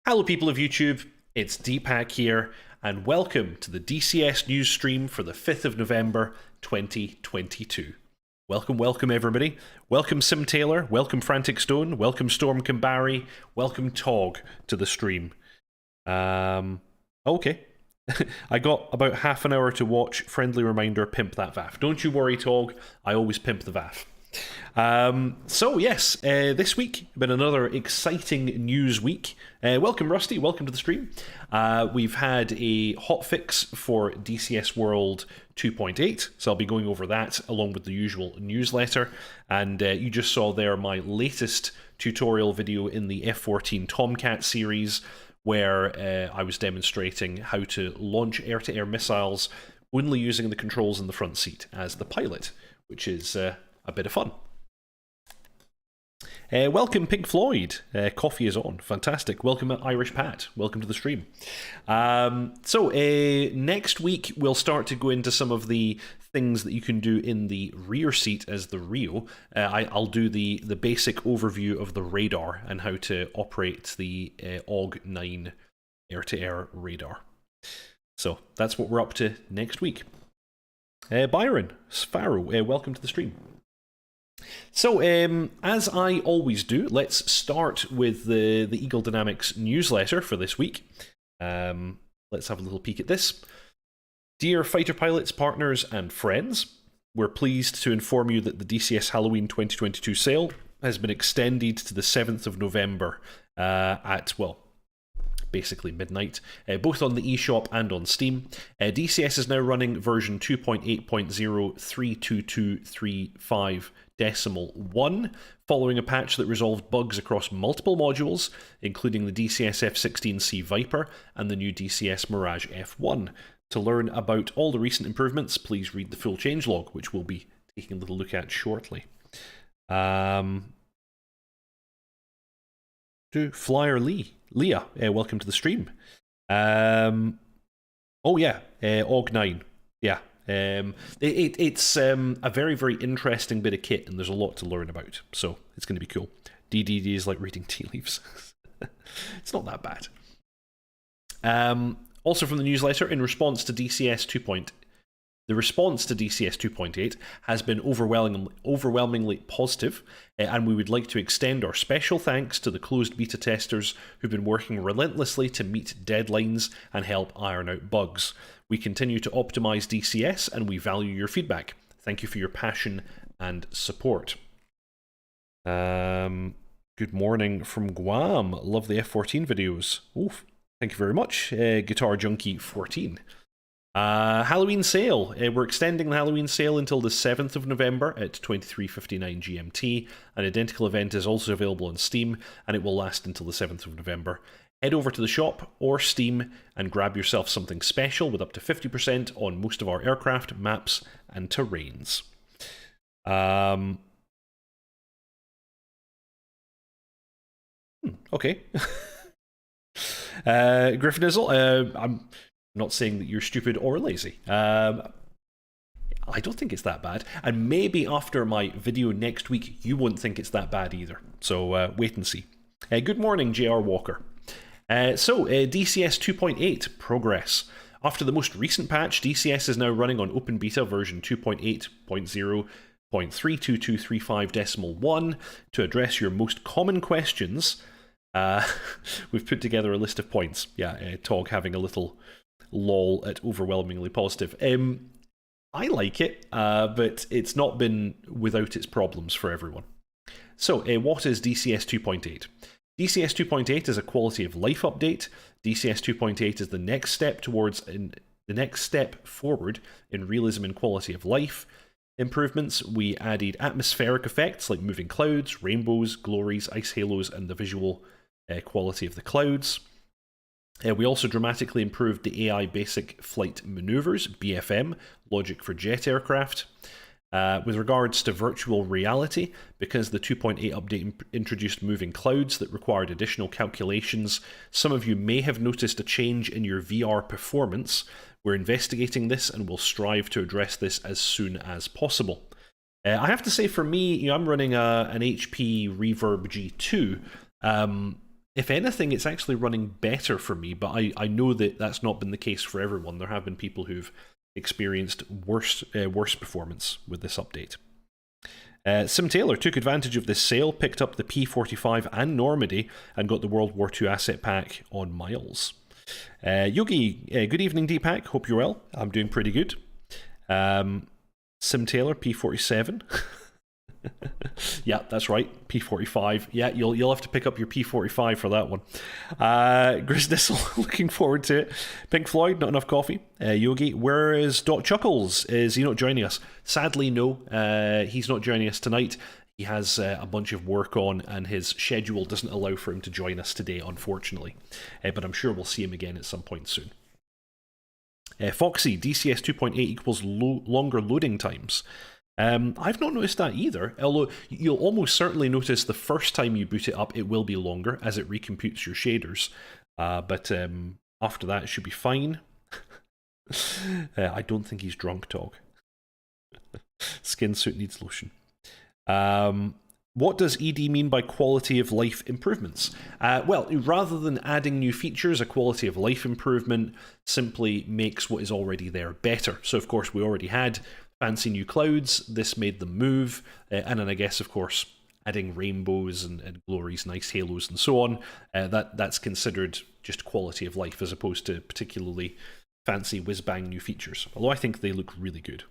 Hello people of YouTube, it's Deepak here, and welcome to the DCS news stream for the 5th of November 2022. Welcome everybody. Welcome Sim Taylor, welcome Frantic Stone, welcome Storm Kambari, welcome Tog to the stream. Okay. I got about half an hour to watch. Friendly reminder, pimp that VAF. Don't you worry, Tog, I always pimp the VAF. So yes, this week been another exciting news week. Welcome Rusty, welcome to the stream. We've had a hotfix for DCS World 2.8, so I'll be going over that along with the usual newsletter. And you just saw there my latest tutorial video in the F-14 Tomcat series, where I was demonstrating how to launch air-to-air missiles only using the controls in the front seat as the pilot, which is a bit of fun. Welcome Pink Floyd, coffee is on, fantastic. Welcome Irish Pat, welcome to the stream. Next week we'll start to go into some of the things that you can do in the rear seat as the Rio. I'll do the basic overview of the radar and how to operate the AUG-9 air-to-air radar. So that's what we're up to next week. Byron, Sparrow, welcome to the stream. So, as I always do, let's start with the Eagle Dynamics newsletter for this week. Let's have a little peek at this. Dear fighter pilots, partners, and friends, we're pleased to inform you that the DCS Halloween 2022 sale has been extended to the 7th of November at, well, basically midnight, both on the eShop and on Steam. DCS is now running version 2.8.0.32235.1, following a patch that resolved bugs across multiple modules, including the DCS F-16C Viper and the new DCS Mirage F1. To learn about all the recent improvements, please read the full changelog, which we'll be taking a little look at shortly. Flyer Leah, welcome to the stream. Oh yeah, AUG-9. Yeah, it's a very, very interesting bit of kit, and there's a lot to learn about, so it's going to be cool. DDD is like reading tea leaves. It's not that bad. Also from the newsletter, in response to DCS 2.0, the response to DCS 2.8 has been overwhelmingly positive, and we would like to extend our special thanks to the closed beta testers who've been working relentlessly to meet deadlines and help iron out bugs. We continue to optimize DCS, and we value your feedback. Thank you for your passion and support. Good morning from Guam. Love the F-14 videos. Oof. Thank you very much, Guitar Junkie 14. Halloween sale. We're extending the Halloween sale until the 7th of November at 23:59 GMT. An identical event is also available on Steam, and it will last until the 7th of November. Head over to the shop or Steam and grab yourself something special with up to 50% on most of our aircraft, maps, and terrains. Okay. Griffinizzle, I'm not saying that you're stupid or lazy. I don't think it's that bad. And maybe after my video next week, you won't think it's that bad either. So wait and see. Good morning, JR Walker. DCS 2.8 progress. After the most recent patch, DCS is now running on open beta version 2.8.0.32235.1 to address your most common questions. We've put together a list of points. Yeah, Tog having a little lol at overwhelmingly positive. I like it, but it's not been without its problems for everyone. So, what is DCS 2.8? DCS 2.8 is a quality of life update. DCS 2.8 is the next step forward in realism and quality of life improvements. We added atmospheric effects like moving clouds, rainbows, glories, ice halos, and the visual quality of the clouds. We also dramatically improved the AI Basic Flight Maneuvers, BFM, logic for jet aircraft. With regards to virtual reality, because the 2.8 update introduced moving clouds that required additional calculations, some of you may have noticed a change in your VR performance. We're investigating this and will strive to address this as soon as possible. I have to say, for me, I'm running an HP Reverb G2. if anything, it's actually running better for me, but I know that that's not been the case for everyone. There have been people who've experienced worse performance with this update. Sim Taylor took advantage of this sale, picked up the P45 and Normandy, and got the World War II asset pack on Miles. Yogi, good evening, Deepak. Hope you're well. I'm doing pretty good. Sim Taylor, P47. Yeah, that's right. P45. Yeah, you'll have to pick up your P45 for that one. Grisdissel, looking forward to it. Pink Floyd, not enough coffee. Yogi, where is dotChuckles? Is he not joining us? Sadly, no. He's not joining us tonight. He has a bunch of work on, and his schedule doesn't allow for him to join us today, unfortunately. But I'm sure we'll see him again at some point soon. Foxy, DCS 2.8 equals longer loading times. I've not noticed that either, although you'll almost certainly notice the first time you boot it up it will be longer as it recomputes your shaders, but after that it should be fine. I don't think he's drunk, Tog. Skin suit needs lotion. What does ED mean by quality of life improvements? Well, rather than adding new features, a quality of life improvement simply makes what is already there better. So of course we already had fancy new clouds, this made them move, and then I guess, of course, adding rainbows and glories, nice halos and so on, that's considered just quality of life as opposed to particularly fancy whiz-bang new features, although I think they look really good.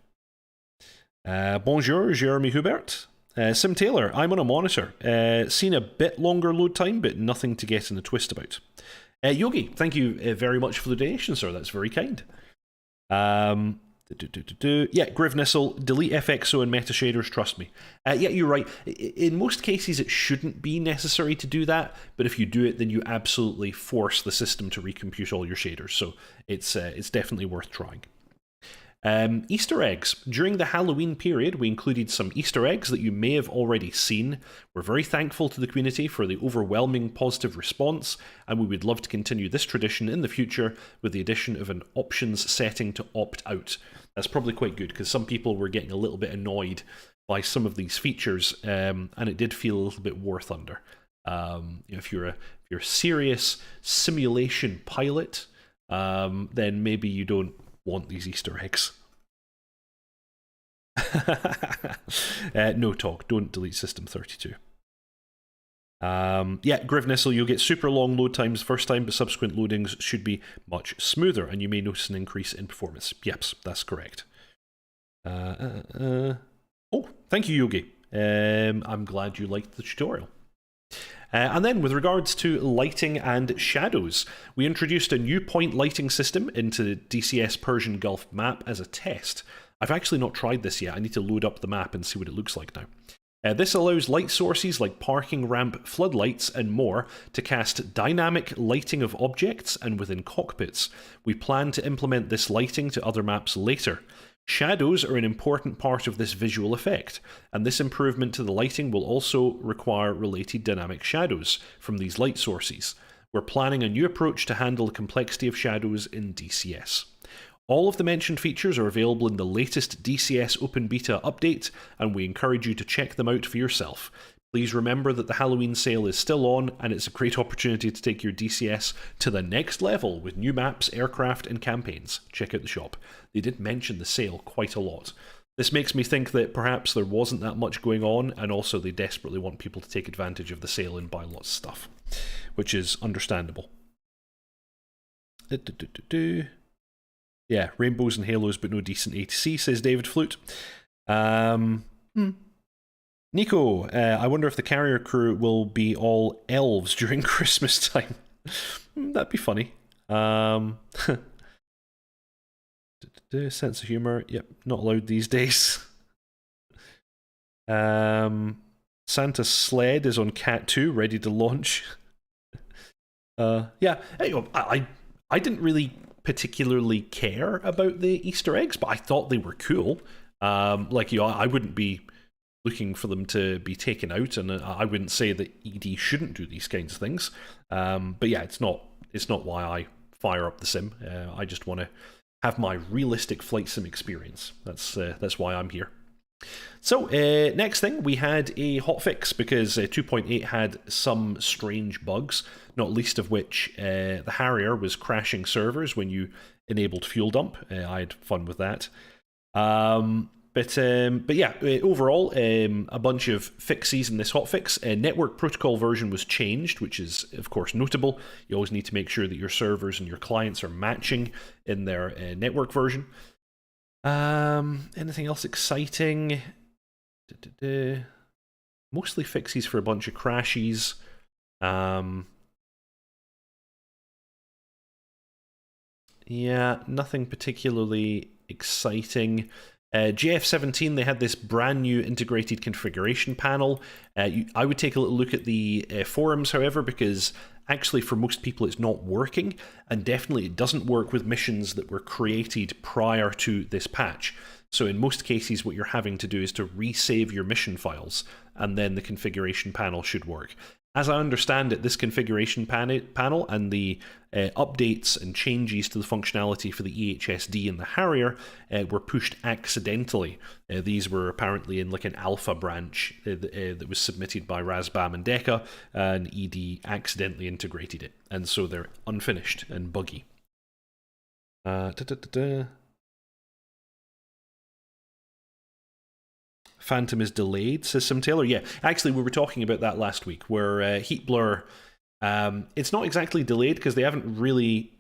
Bonjour, Jeremy Hubert. Sim Taylor, I'm on a monitor. Seen a bit longer load time, but nothing to get in a twist about. Yogi, thank you very much for the donation, sir, that's very kind. Yeah, Grivnissel, delete FXO and meta shaders, trust me. Yeah, you're right. In most cases, it shouldn't be necessary to do that, but if you do it, then you absolutely force the system to recompute all your shaders, so it's definitely worth trying. Easter eggs. During the Halloween period, we included some Easter eggs that you may have already seen. We're very thankful to the community for the overwhelming positive response, and we would love to continue this tradition in the future with the addition of an options setting to opt out. That's probably quite good, because some people were getting a little bit annoyed by some of these features, and it did feel a little bit war thunder. If you're a serious simulation pilot, then maybe you don't want these Easter eggs. No talk, don't delete System 32. Yeah, Grivnissel, you'll get super long load times first time, but subsequent loadings should be much smoother, and you may notice an increase in performance. Yep, that's correct. Oh, thank you, Yogi. I'm glad you liked the tutorial. And then with regards to lighting and shadows, we introduced a new point lighting system into the DCS Persian Gulf map as a test. I've actually not tried this yet. I need to load up the map and see what it looks like now. This allows light sources like parking ramp floodlights and more to cast dynamic lighting of objects and within cockpits. We plan to implement this lighting to other maps later. Shadows are an important part of this visual effect, and this improvement to the lighting will also require related dynamic shadows from these light sources. We're planning a new approach to handle the complexity of shadows in DCS. All of the mentioned features are available in the latest DCS Open Beta update, and we encourage you to check them out for yourself. Please remember that the Halloween sale is still on, and it's a great opportunity to take your DCS to the next level with new maps, aircraft, and campaigns. Check out the shop. They did mention the sale quite a lot. This makes me think that perhaps there wasn't that much going on, and also they desperately want people to take advantage of the sale and buy lots of stuff, which is understandable. Yeah, rainbows and halos, but no decent ATC, says David Flute. Nico, I wonder if the carrier crew will be all elves during Christmas time. That'd be funny. Sense of humor, yep, not allowed these days. Santa's sled is on Cat 2, ready to launch. Yeah, I didn't really particularly care about the Easter eggs, but I thought they were cool. I wouldn't be looking for them to be taken out, and I wouldn't say that ED shouldn't do these kinds of things. But yeah, it's not why I fire up the sim. I just want to have my realistic flight sim experience. That's why I'm here. So, next thing, we had a hotfix because 2.8 had some strange bugs, not least of which the Harrier was crashing servers when you enabled fuel dump. I had fun with that. But yeah, overall, a bunch of fixes in this hotfix. Network protocol version was changed, which is, of course, notable. You always need to make sure that your servers and your clients are matching in their network version. Anything else exciting? Mostly fixes for a bunch of crashes. Yeah, nothing particularly exciting. JF17, they had this brand new integrated configuration panel. I would take a little look at the forums, however, because actually for most people it's not working, and definitely it doesn't work with missions that were created prior to this patch. So in most cases what you're having to do is to resave your mission files, and then the configuration panel should work. As I understand it, this configuration panel and the updates and changes to the functionality for the ehsd and the Harrier were pushed accidentally. These were apparently in like an alpha branch that was submitted by Razbam and Deca, and ED accidentally integrated it, and so they're unfinished and buggy. Phantom is delayed, says Sim Taylor. Yeah, actually, we were talking about that last week, where Heat Blur, it's not exactly delayed because they haven't really,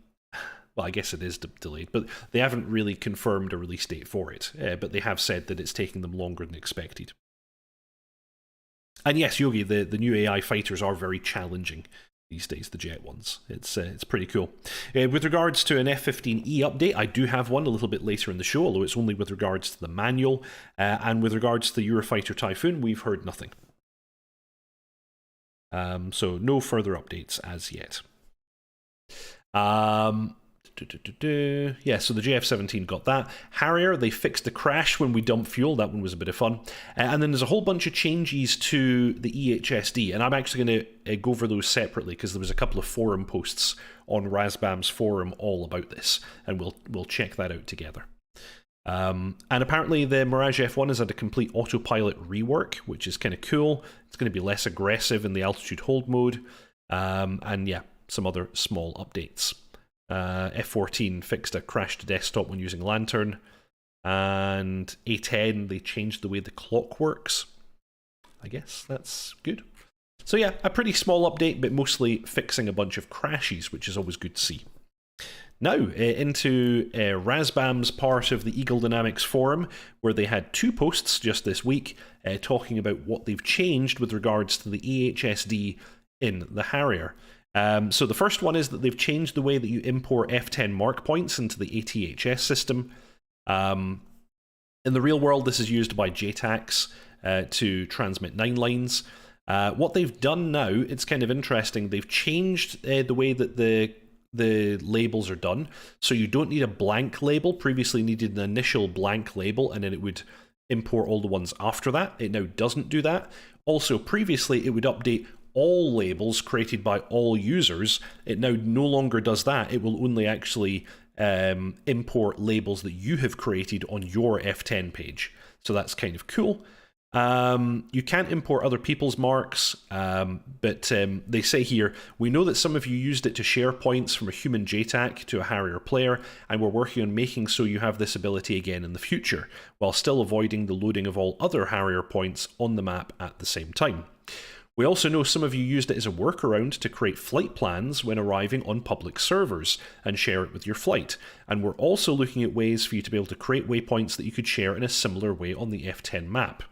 well, I guess it is delayed, but they haven't really confirmed a release date for it. But they have said that it's taking them longer than expected. And yes, Yogi, the new AI fighters are very challenging these days, the jet ones. It's pretty cool. With regards to an F-15E update, I do have one a little bit later in the show, although it's only with regards to the manual. And with regards to the Eurofighter Typhoon, we've heard nothing. So no further updates as yet. Yeah, so the JF-17 got that. Harrier, they fixed the crash when we dump fuel. That one was a bit of fun. And then there's a whole bunch of changes to the ehsd, and I'm actually going to go over those separately because there was a couple of forum posts on Razbam's forum all about this, and we'll check that out together. And apparently the Mirage F1 has had a complete autopilot rework, which is kind of cool. It's going to be less aggressive in the altitude hold mode, and yeah, some other small updates. F14 fixed a crashed desktop when using Lantern, and A10 they changed the way the clock works. I guess that's good. So yeah, a pretty small update, but mostly fixing a bunch of crashes, which is always good to see. Now, into Razbam's part of the Eagle Dynamics forum, where they had two posts just this week talking about what they've changed with regards to the ehsd in the Harrier. So the first one is that they've changed the way that you import F10 mark points into the ATHS system. In the real world, this is used by JTACs to transmit 9 lines. What they've done now, it's kind of interesting, they've changed the way that the labels are done. So you don't need a blank label. Previously needed an initial blank label, and then it would import all the ones after that. It now doesn't do that. Also, previously it would update all labels created by all users. It now no longer does that. It will only actually import labels that you have created on your F10 page. So that's kind of cool. You can't import other people's marks, but they say here, we know that some of you used it to share points from a human JTAC to a Harrier player, and we're working on making so you have this ability again in the future, while still avoiding the loading of all other Harrier points on the map at the same time. We also know some of you used it as a workaround to create flight plans when arriving on public servers and share it with your flight. And we're also looking at ways for you to be able to create waypoints that you could share in a similar way on the F10 map.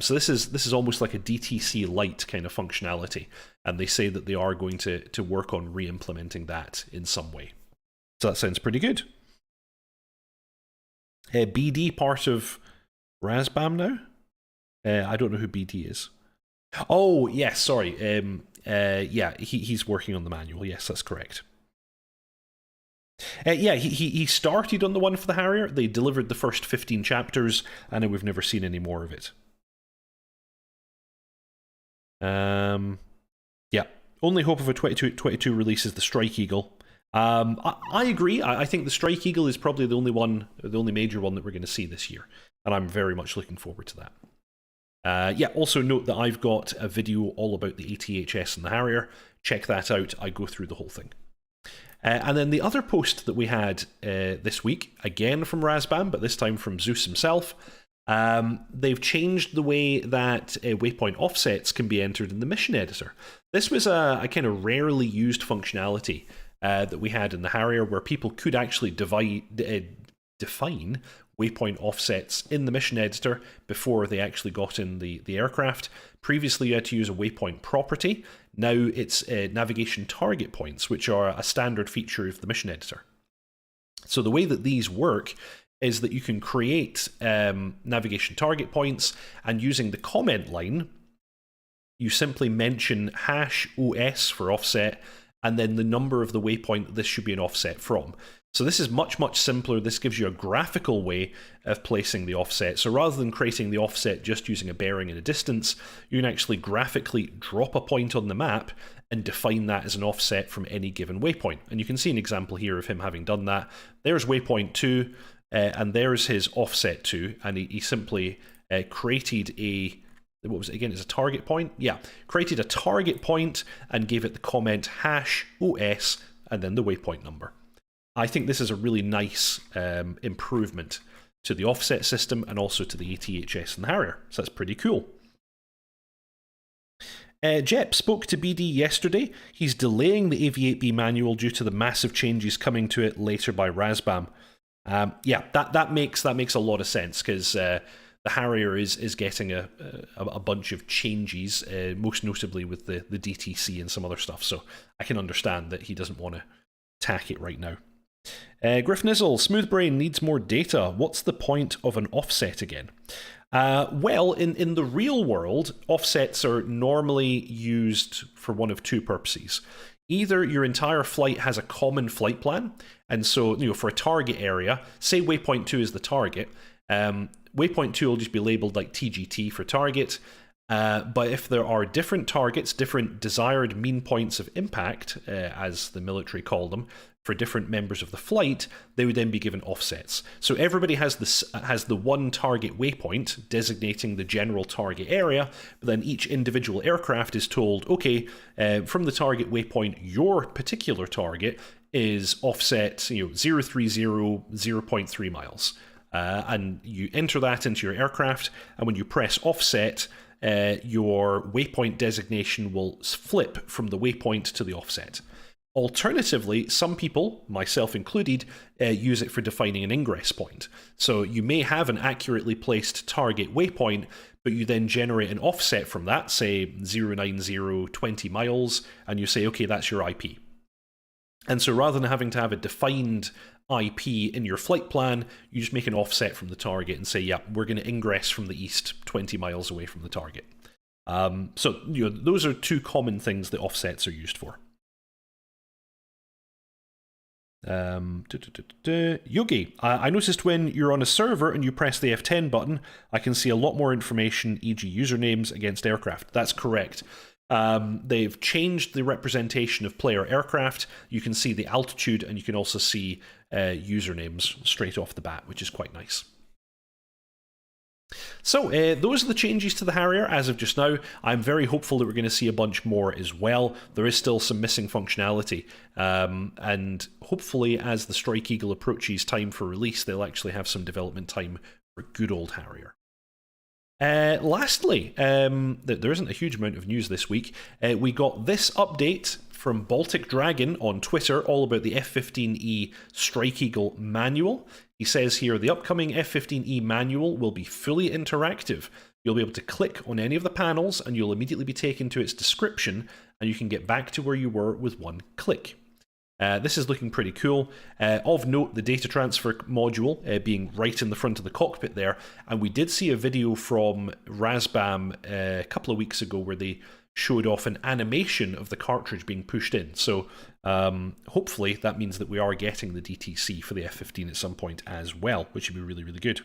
So this is almost like a DTC Lite kind of functionality, and they say that they are going to work on re-implementing that in some way. So that sounds pretty good. BD part of Razbam now? I don't know who BD is. Oh, yes, sorry. Yeah, he's working on the manual. Yes, that's correct. Yeah, he started on the one for the Harrier. They delivered the first 15 chapters, and we've never seen any more of it. Yeah, only hope of a 22 release is the Strike Eagle. I agree. I think the Strike Eagle is probably the only major one that we're going to see this year. and I'm very much looking forward to that. Yeah, also note that I've got a video all about the ATHS and the Harrier. Check that out. I go through the whole thing. And then the other post that we had this week, again from Razbam, but this time from Zeus himself, they've changed the way that waypoint offsets can be entered in the mission editor. This was a kind of rarely used functionality that we had in the Harrier, where people could actually define waypoint offsets in the mission editor before they actually got in the aircraft. Previously, you had to use a waypoint property. Now it's navigation target points, which are a standard feature of the mission editor. So the way that these work is that you can create navigation target points, and using the comment line, you simply mention #OS for offset, and then the number of the waypoint that this should be an offset from. So this is much, much simpler. This gives you a graphical way of placing the offset. So rather than creating the offset just using a bearing and a distance, you can actually graphically drop a point on the map and define that as an offset from any given waypoint. And you can see an example here of him having done that. There's waypoint 2, and there's his offset 2, and he simply created a... What was it again? It's a target point? Yeah, created a target point and gave it the comment #OS and then the waypoint number. I think this is a really nice improvement to the offset system and also to the ATHS and the Harrier, so that's pretty cool. Jep spoke to BD yesterday. He's delaying the AV8B manual due to the massive changes coming to it later by Razbam. Yeah, that makes a lot of sense, because the Harrier is getting a bunch of changes, most notably with the DTC and some other stuff, so I can understand that he doesn't want to tack it right now. Griff Nizzle, Smoothbrain needs more data. What's the point of an offset again? Well, in the real world, offsets are normally used for one of two purposes. Either your entire flight has a common flight plan, and so, for a target area, say waypoint 2 is the target, waypoint 2 will just be labeled like TGT for target, but if there are different targets, different desired mean points of impact, as the military call them, for different members of the flight, they would then be given offsets. So everybody has the one target waypoint designating the general target area, but then each individual aircraft is told, okay, from the target waypoint, your particular target is offset 030, 0.3 miles. And you enter that into your aircraft, and when you press offset, your waypoint designation will flip from the waypoint to the offset. Alternatively, some people, myself included, use it for defining an ingress point. So you may have an accurately placed target waypoint, but you then generate an offset from that, say 09020 miles, and you say, okay, that's your IP. And so rather than having to have a defined IP in your flight plan, you just make an offset from the target and say, yeah, we're going to ingress from the east 20 miles away from the target. So those are two common things that offsets are used for. Yogi, I noticed when you're on a server and you press the F10 button, I can see a lot more information, e.g. usernames against aircraft. That's correct. They've changed the representation of player aircraft. You can see the altitude, and you can also see usernames straight off the bat, which is quite nice. So those are the changes to the Harrier as of just now. I'm very hopeful that we're going to see a bunch more as well. There is still some missing functionality, and hopefully as the Strike Eagle approaches time for release, they'll actually have some development time for good old Harrier. Lastly, there isn't a huge amount of news this week. We got this update from Baltic Dragon on Twitter all about the F-15E Strike Eagle manual. He says here, the upcoming F-15E manual will be fully interactive. You'll be able to click on any of the panels and you'll immediately be taken to its description, and you can get back to where you were with one click. This is looking pretty cool. Of note, the data transfer module being right in the front of the cockpit there, and we did see a video from Razbam a couple of weeks ago where they showed off an animation of the cartridge being pushed in. So hopefully that means that we are getting the DTC for the F-15 at some point as well, which would be really, really good.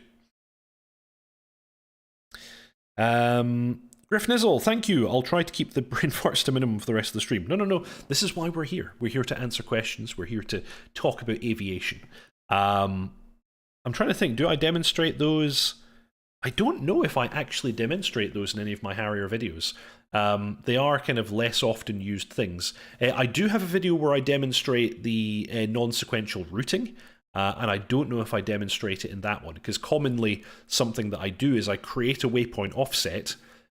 Griff Nizzle, thank you. I'll try to keep the brain farts to minimum for the rest of the stream. No. This is why we're here. We're here to answer questions. We're here to talk about aviation. I'm trying to think, do I demonstrate those I don't know if I actually demonstrate those in any of my Harrier videos. They are kind of less often used things. I do have a video where I demonstrate the non-sequential routing, and I don't know if I demonstrate it in that one, because commonly something that I do is I create a waypoint offset,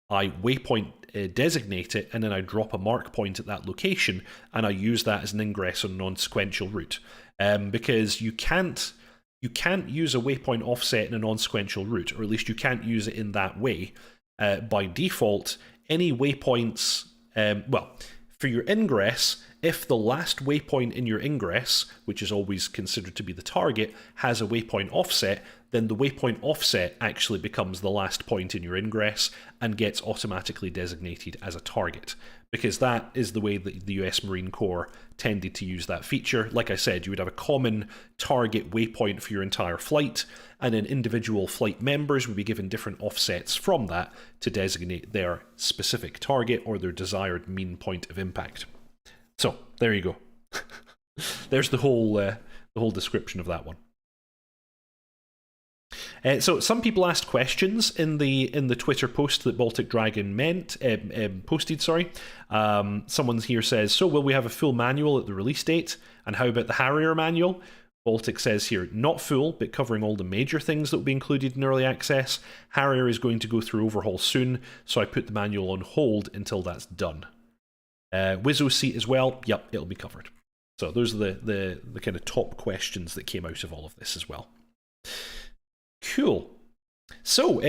I waypoint designate it, and then I drop a mark point at that location, and I use that as an ingress on non-sequential route. Because you can't use a waypoint offset in a non-sequential route, or at least you can't use it in that way. By default, any waypoints, well, for your ingress, if the last waypoint in your ingress, which is always considered to be the target, has a waypoint offset, then the waypoint offset actually becomes the last point in your ingress and gets automatically designated as a target, because that is the way that the US Marine Corps tended to use that feature. Like I said, you would have a common target waypoint for your entire flight, and then individual flight members would be given different offsets from that to designate their specific target or their desired mean point of impact. So there you go. There's the whole description of that one. So some people asked questions in the Twitter post that Baltic Dragon posted. Sorry, someone here says, so will we have a full manual at the release date? And how about the Harrier manual? Baltic says here, not full, but covering all the major things that will be included in early access. Harrier is going to go through overhaul soon, so I put the manual on hold until that's done. Wizzo seat as well. Yep, it'll be covered. So those are the kind of top questions that came out of all of this as well. Cool. So,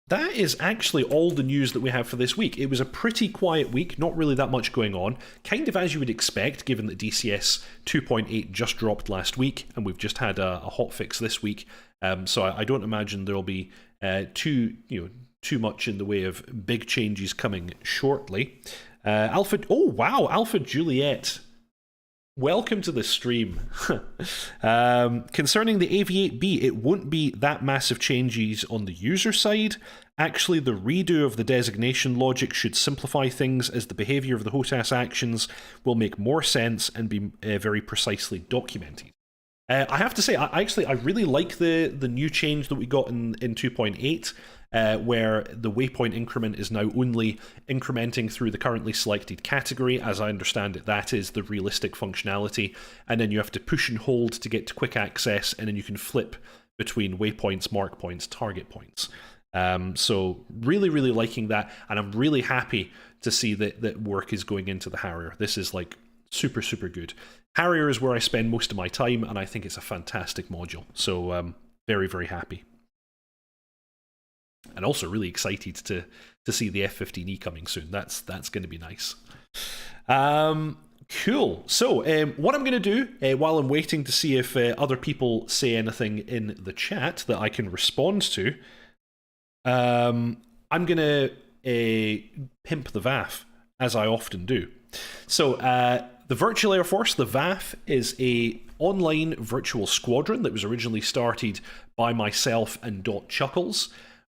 that is actually all the news that we have for this week. It was a pretty quiet week, not really that much going on, kind of as you would expect, given that DCS 2.8 just dropped last week, and we've just had a hotfix this week. So I don't imagine there'll be too much in the way of big changes coming shortly. Oh wow, Alpha Juliet. Welcome to the stream. Concerning the AV8B, it won't be that massive changes on the user side. Actually, the redo of the designation logic should simplify things, as the behavior of the HOTAS actions will make more sense and be very precisely documented. I have to say, I really like the new change that we got in 2.8. Where the waypoint increment is now only incrementing through the currently selected category. As I understand it, that is the realistic functionality, and then you have to push and hold to get to quick access, and then you can flip between waypoints, mark points, target points. So really, really liking that, and I'm really happy to see that work is going into the Harrier. This is like super, super good. Harrier is where I spend most of my time, and I think it's a fantastic module. So very, very happy. And also really excited to see the F-15E coming soon. That's going to be nice. Cool. So what I'm going to do while I'm waiting to see if other people say anything in the chat that I can respond to, I'm going to pimp the VAF, as I often do. So the Virtual Air Force, the VAF, is a online virtual squadron that was originally started by myself and dotChuckles.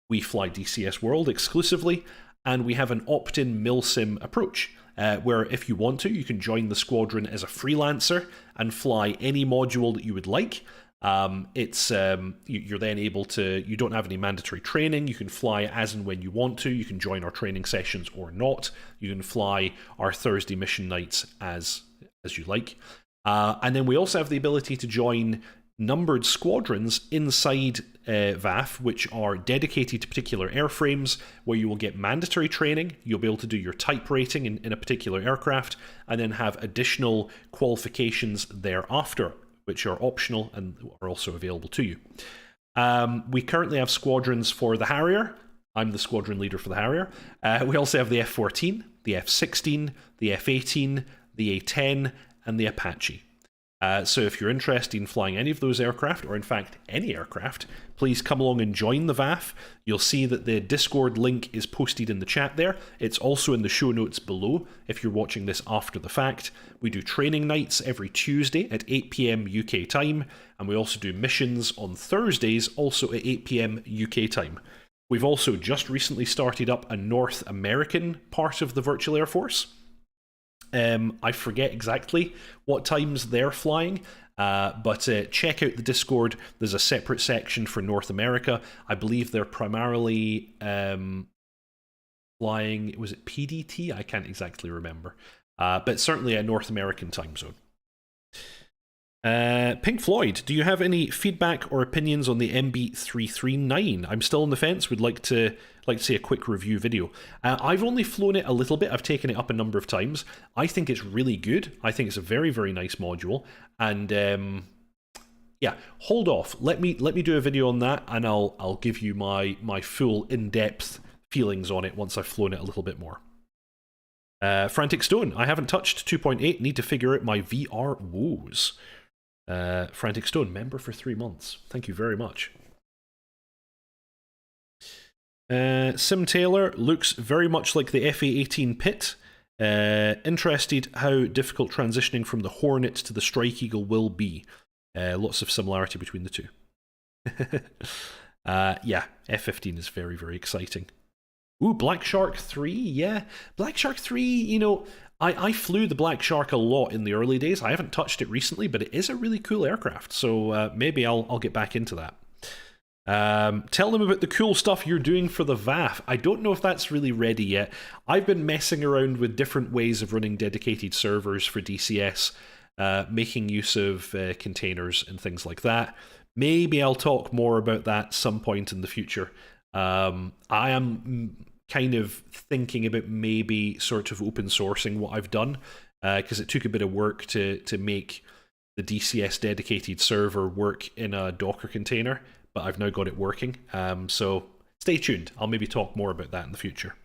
We fly DCS World exclusively, and we have an opt-in milsim approach, where if you want to, you can join the squadron as a freelancer and fly any module that you would like. You're then able to, you don't have any mandatory training, you can fly as and when you want to, you can join our training sessions or not, you can fly our Thursday mission nights as you like. And then we also have the ability to join numbered squadrons inside VAF, which are dedicated to particular airframes, where you will get mandatory training, you'll be able to do your type rating in a particular aircraft, and then have additional qualifications thereafter, which are optional and are also available to you. We currently have squadrons for the Harrier. I'm the squadron leader for the Harrier. We also have the F-14, the F-16, the F-18, the A-10, and the Apache. So if you're interested in flying any of those aircraft, or in fact any aircraft, please come along and join the VAF. You'll see that the Discord link is posted in the chat there. It's also in the show notes below if you're watching this after the fact. We do training nights every Tuesday at 8 PM UK time, and we also do missions on Thursdays, also at 8 PM UK time. We've also just recently started up a North American part of the Virtual Air Force. I forget exactly what times they're flying, But check out the Discord. There's a separate section for North America. I believe they're primarily flying, was it PDT? I can't exactly remember. But certainly a North American time zone. Pink Floyd, do you have any feedback or opinions on the MB339? I'm still on the fence. Would like to see a quick review video. I've only flown it a little bit. I've taken it up a number of times. I think it's really good. I think it's a very, very nice module. And yeah, hold off. Let me do a video on that, and I'll give you my full in-depth feelings on it once I've flown it a little bit more. Frantic Stone, I haven't touched 2.8. Need to figure out my VR woes. Frantic Stone, member for 3 months. Thank you very much. Sim Taylor looks very much like the FA-18 Pit. Interested how difficult transitioning from the Hornet to the Strike Eagle will be. Lots of similarity between the two. Yeah, F-15 is very, very exciting. Ooh, Black Shark 3, yeah. Black Shark 3, you know, I flew the Black Shark a lot in the early days. I haven't touched it recently, but it is a really cool aircraft, so maybe I'll get back into that. Tell them about the cool stuff you're doing for the VAF. I don't know if that's really ready yet. I've been messing around with different ways of running dedicated servers for DCS, making use of containers and things like that. Maybe I'll talk more about that some point in the future. I am kind of thinking about maybe sort of open sourcing what I've done, because it took a bit of work to make the DCS dedicated server work in a Docker container, but I've now got it working. So stay tuned. I'll maybe talk more about that in the future.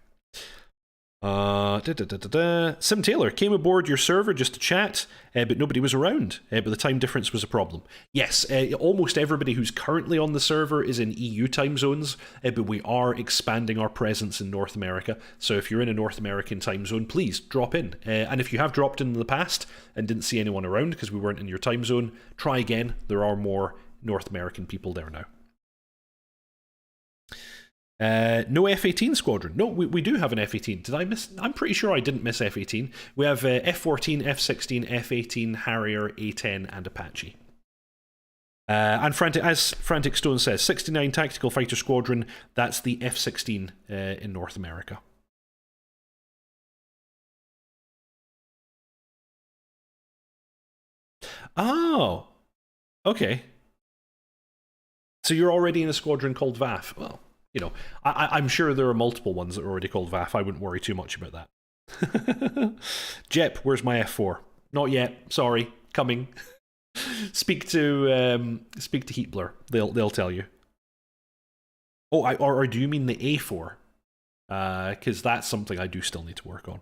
Sim Taylor came aboard your server just to chat, but nobody was around, but the time difference was a problem. Yes, almost everybody who's currently on the server is in EU time zones, but we are expanding our presence in North America, so if you're in a North American time zone, please drop in. And if you have dropped in the past and didn't see anyone around because we weren't in your time zone, try again. There are more North American people there now. No F-18 squadron. No, we do have an F-18. Did I miss? I'm pretty sure I didn't miss F-18. We have F-14, F-16, F-18, Harrier, A-10, and Apache. And as Frantic Stone says, 69 Tactical Fighter Squadron, that's the F-16 in North America. Oh, okay. So you're already in a squadron called VAF. Well, you know, I'm sure there are multiple ones that are already called VAF. I wouldn't worry too much about that. Jep, where's my F4? Not yet. Sorry, coming. Speak to Heatblur. They'll tell you. Oh, or do you mean the A4? Because that's something I do still need to work on.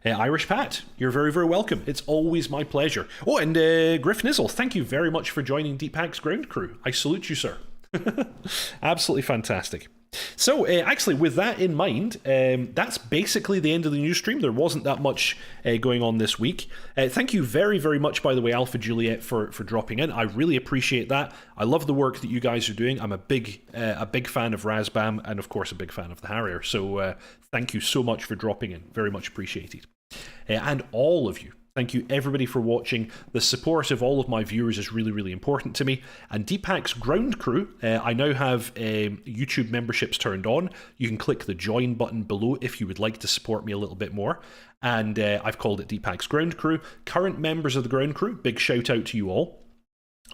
Irish Pat, you're very, very welcome. It's always my pleasure. Oh, and Griff Nizzle, thank you very much for joining Deep Hack's ground crew. I salute you, sir. Absolutely fantastic. So, actually, with that in mind, that's basically the end of the news stream. There wasn't that much going on this week. Thank you very, very much, by the way, Alpha Juliet, for dropping in. I really appreciate that. I love the work that you guys are doing. I'm a big fan of Razbam, and of course, a big fan of the Harrier. So, thank you so much for dropping in. Very much appreciated. And all of you. Thank you, everybody, for watching. The support of all of my viewers is really, really important to me. And Deep Hack's ground crew, I now have YouTube memberships turned on. You can click the join button below if you would like to support me a little bit more. And I've called it Deep Hack's ground crew. Current members of the ground crew, big shout out to you all,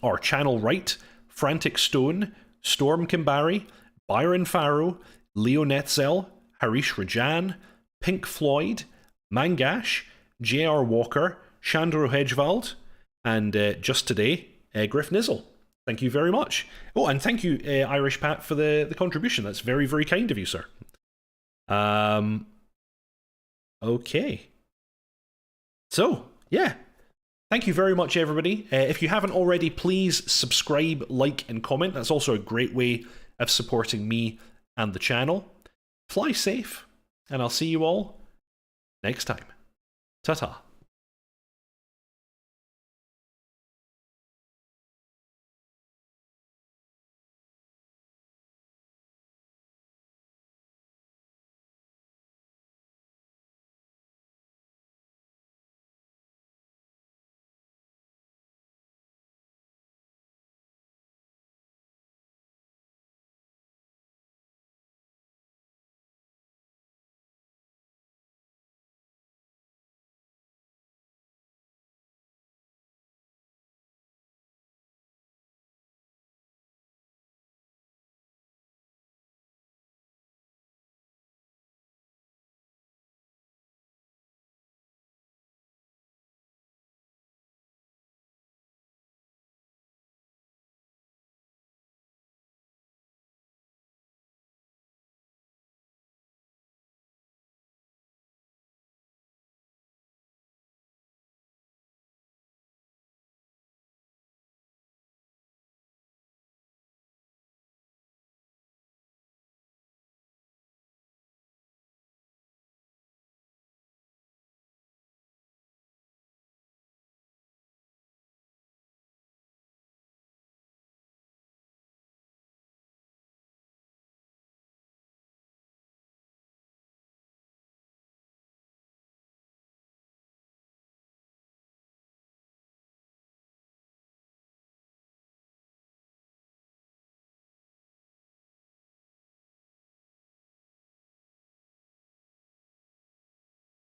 are Channel Right, Frantic Stone, Storm Kimbari, Byron Farrow, Leo Netzel, Harish Rajan, Pink Floyd, Mangash, J.R. Walker, Chandro Hedgewald, and just today, Griff Nizzle. Thank you very much. Oh, and thank you, Irish Pat, for the contribution. That's very, very kind of you, sir. Okay. So, yeah. Thank you very much, everybody. If you haven't already, please subscribe, like, and comment. That's also a great way of supporting me and the channel. Fly safe, and I'll see you all next time. Ta-ta.